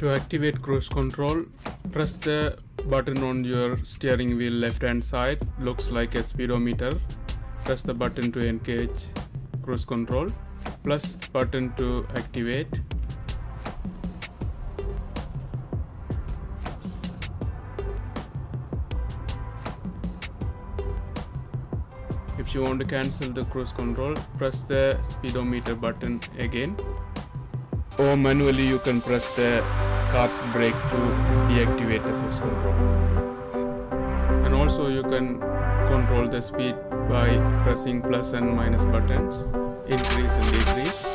To activate cruise control, press the button on your steering wheel left hand side, looks like a speedometer. Press the button to engage cruise control, plus button to activate. If you want to cancel the cruise control, press the speedometer button again, or manually you can press the car's brake to deactivate the cruise control. And also you can control the speed by pressing plus and minus buttons, increase and decrease.